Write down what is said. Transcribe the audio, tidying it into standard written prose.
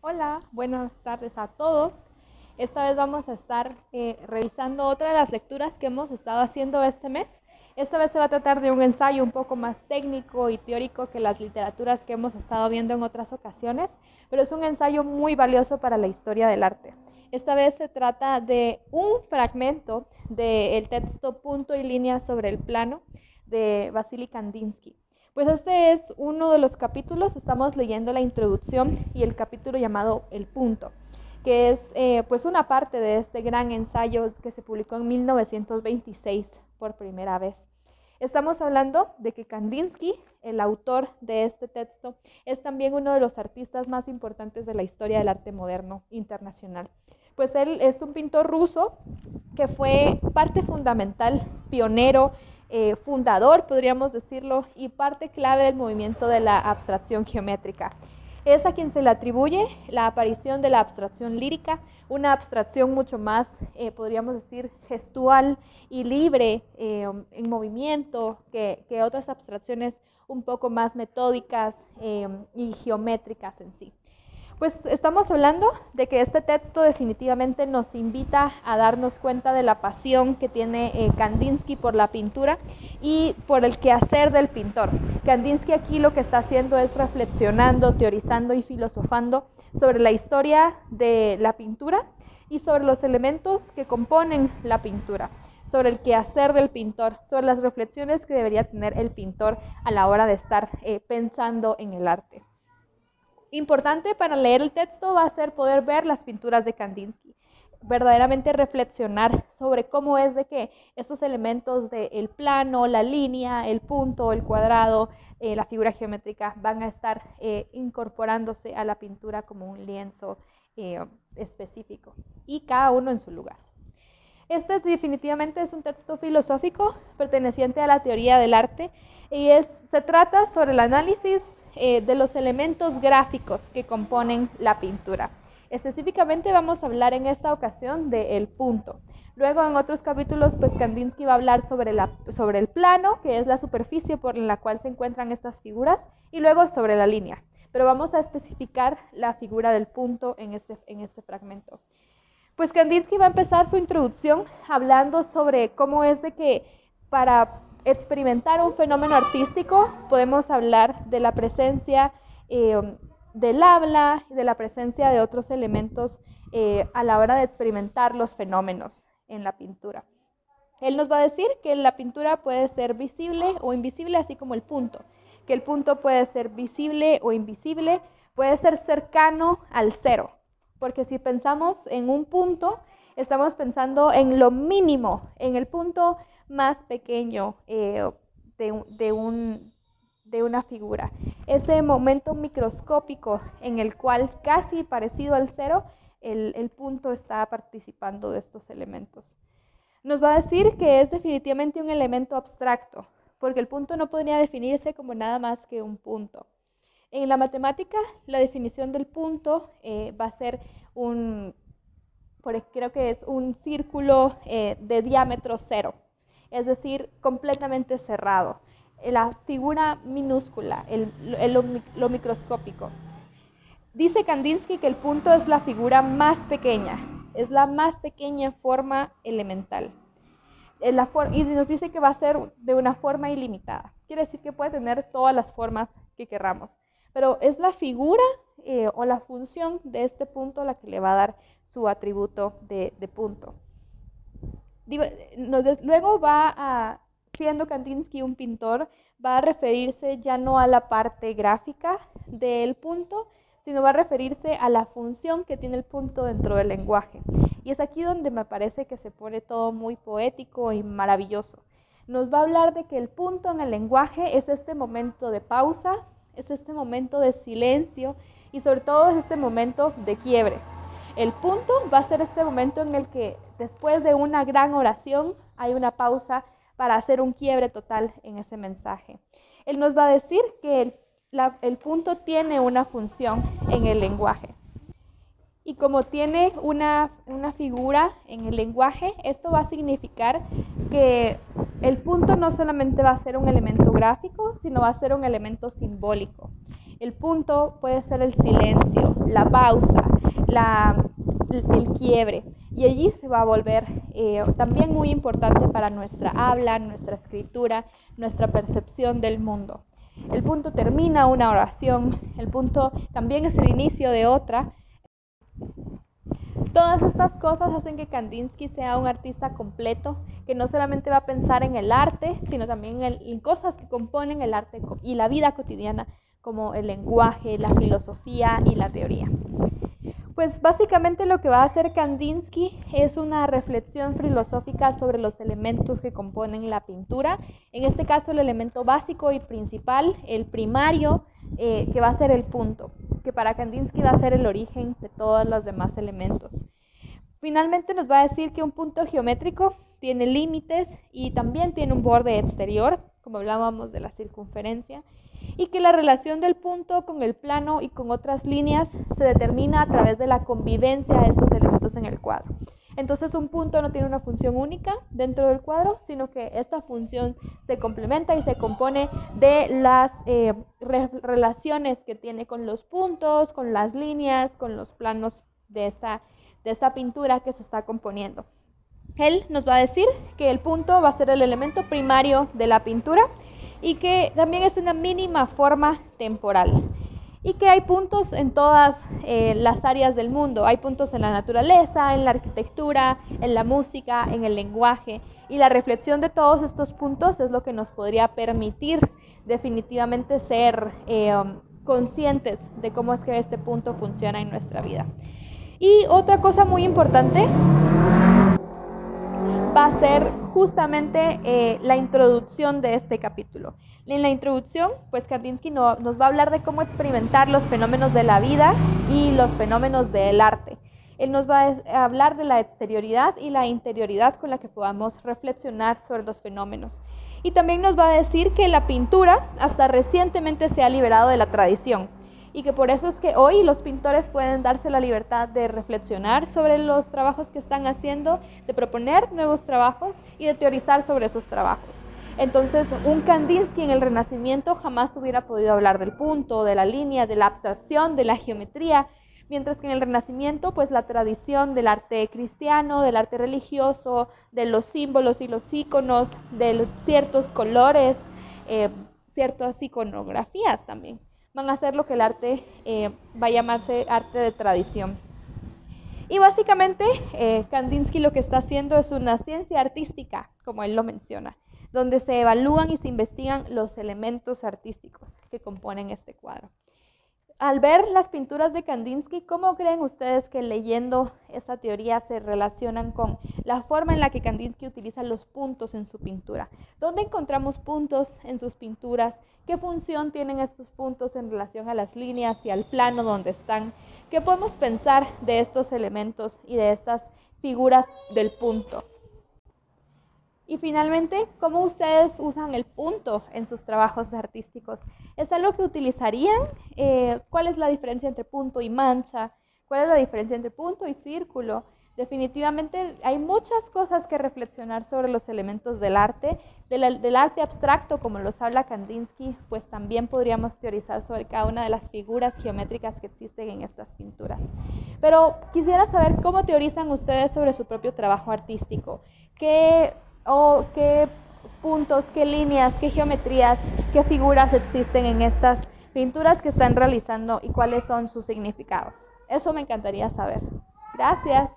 Hola, buenas tardes a todos. Esta vez vamos a estar revisando otra de las lecturas que hemos estado haciendo este mes. Esta vez se va a tratar de un ensayo un poco más técnico y teórico que las literaturas que hemos estado viendo en otras ocasiones, pero es un ensayo muy valioso para la historia del arte. Esta vez se trata de un fragmento del texto Punto y línea sobre el plano de Vasily Kandinsky. Pues este es uno de los capítulos, estamos leyendo la introducción y el capítulo llamado El punto, que es pues una parte de este gran ensayo que se publicó en 1926 por primera vez. Estamos hablando de que Kandinsky, el autor de este texto, es también uno de los artistas más importantes de la historia del arte moderno internacional. Pues él es un pintor ruso que fue parte fundamental, pionero, fundador, podríamos decirlo, y parte clave del movimiento de la abstracción geométrica. Es a quien se le atribuye la aparición de la abstracción lírica, una abstracción mucho más, podríamos decir, gestual y libre, en movimiento, que otras abstracciones un poco más metódicas y geométricas en sí. Pues estamos hablando de que este texto definitivamente nos invita a darnos cuenta de la pasión que tiene Kandinsky por la pintura y por el quehacer del pintor. Kandinsky aquí lo que está haciendo es reflexionando, teorizando y filosofando sobre la historia de la pintura y sobre los elementos que componen la pintura, sobre el quehacer del pintor, sobre las reflexiones que debería tener el pintor a la hora de estar pensando en el arte. Importante para leer el texto va a ser poder ver las pinturas de Kandinsky, verdaderamente reflexionar sobre cómo es de que estos elementos del plano, la línea, el punto, el cuadrado, la figura geométrica van a estar incorporándose a la pintura como un lienzo específico y cada uno en su lugar. Este definitivamente es un texto filosófico perteneciente a la teoría del arte y se trata sobre el análisis de los elementos gráficos que componen la pintura. Específicamente vamos a hablar en esta ocasión del punto. Luego en otros capítulos pues Kandinsky va a hablar sobre el plano, que es la superficie por la cual se encuentran estas figuras, y luego sobre la línea. Pero vamos a especificar la figura del punto en este fragmento. Pues Kandinsky va a empezar su introducción hablando sobre cómo es de que para experimentar un fenómeno artístico podemos hablar de la presencia del habla y de la presencia de otros elementos a la hora de experimentar los fenómenos en la pintura. Él nos va a decir que la pintura puede ser visible o invisible, así como el punto, que el punto puede ser visible o invisible, puede ser cercano al cero, porque si pensamos en un punto, estamos pensando en lo mínimo, en el punto más pequeño de una figura. Ese momento microscópico en el cual, casi parecido al cero, el punto está participando de estos elementos. Nos va a decir que es definitivamente un elemento abstracto, porque el punto no podría definirse como nada más que un punto. En la matemática, la definición del punto va a ser creo que es un círculo de diámetro cero, es decir, completamente cerrado. La figura minúscula, lo microscópico. Dice Kandinsky que el punto es la figura más pequeña, es la más pequeña forma elemental. Y nos dice que va a ser de una forma ilimitada. Quiere decir que puede tener todas las formas que queramos. Pero es la figura o la función de este punto la que le va a dar su atributo de punto. Luego siendo Kandinsky un pintor, va a referirse ya no a la parte gráfica del punto, sino va a referirse a la función que tiene el punto dentro del lenguaje. Y es aquí donde me parece que se pone todo muy poético y maravilloso. Nos va a hablar de que el punto en el lenguaje es este momento de pausa, es este momento de silencio y sobre todo es este momento de quiebre. El punto va a ser este momento en el que después de una gran oración hay una pausa para hacer un quiebre total en ese mensaje. Él nos va a decir que el punto tiene una función en el lenguaje. Y como tiene una figura en el lenguaje, esto va a significar que el punto no solamente va a ser un elemento gráfico, sino va a ser un elemento simbólico. El punto puede ser el silencio, la pausa, el quiebre, y allí se va a volver también muy importante para nuestra habla, nuestra escritura, nuestra percepción del mundo. El punto termina una oración, el punto también es el inicio de otra. Todas estas cosas hacen que Kandinsky sea un artista completo, que no solamente va a pensar en el arte, sino también en cosas que componen el arte y la vida cotidiana, como el lenguaje, la filosofía y la teoría. Pues básicamente lo que va a hacer Kandinsky es una reflexión filosófica sobre los elementos que componen la pintura. En este caso el elemento básico y principal, el primario, que va a ser el punto, que para Kandinsky va a ser el origen de todos los demás elementos. Finalmente nos va a decir que un punto geométrico tiene límites y también tiene un borde exterior, como hablábamos de la circunferencia, y que la relación del punto con el plano y con otras líneas se determina a través de la convivencia de estos elementos en el cuadro. Entonces un punto no tiene una función única dentro del cuadro, sino que esta función se complementa y se compone de las relaciones que tiene con los puntos, con las líneas, con los planos de esta pintura que se está componiendo. Él nos va a decir que el punto va a ser el elemento primario de la pintura y que también es una mínima forma temporal y que hay puntos en todas las áreas del mundo. Hay puntos en la naturaleza, en la arquitectura, en la música, en el lenguaje, y la reflexión de todos estos puntos es lo que nos podría permitir definitivamente ser conscientes de cómo es que este punto funciona en nuestra vida. Y otra cosa muy importante va a ser justamente la introducción de este capítulo. En la introducción, pues Kandinsky nos va a hablar de cómo experimentar los fenómenos de la vida y los fenómenos del arte. Él nos va a hablar de la exterioridad y la interioridad con la que podamos reflexionar sobre los fenómenos. Y también nos va a decir que la pintura hasta recientemente se ha liberado de la tradición, y que por eso es que hoy los pintores pueden darse la libertad de reflexionar sobre los trabajos que están haciendo, de proponer nuevos trabajos y de teorizar sobre esos trabajos. Entonces, un Kandinsky en el Renacimiento jamás hubiera podido hablar del punto, de la línea, de la abstracción, de la geometría, mientras que en el Renacimiento, pues la tradición del arte cristiano, del arte religioso, de los símbolos y los íconos, de ciertos colores, ciertas iconografías también, van a hacer lo que el arte va a llamarse arte de tradición. Y básicamente Kandinsky lo que está haciendo es una ciencia artística, como él lo menciona, donde se evalúan y se investigan los elementos artísticos que componen este cuadro. Al ver las pinturas de Kandinsky, ¿cómo creen ustedes que leyendo esta teoría se relacionan con la forma en la que Kandinsky utiliza los puntos en su pintura? ¿Dónde encontramos puntos en sus pinturas? ¿Qué función tienen estos puntos en relación a las líneas y al plano donde están? ¿Qué podemos pensar de estos elementos y de estas figuras del punto? Y finalmente, ¿cómo ustedes usan el punto en sus trabajos artísticos? ¿Es algo que utilizarían? ¿Cuál es la diferencia entre punto y mancha? ¿Cuál es la diferencia entre punto y círculo? Definitivamente hay muchas cosas que reflexionar sobre los elementos del arte. Del arte abstracto, como los habla Kandinsky, pues también podríamos teorizar sobre cada una de las figuras geométricas que existen en estas pinturas. Pero quisiera saber cómo teorizan ustedes sobre su propio trabajo artístico. ¿Qué puntos, qué líneas, qué geometrías, qué figuras existen en estas pinturas que están realizando y cuáles son sus significados? Eso me encantaría saber. Gracias.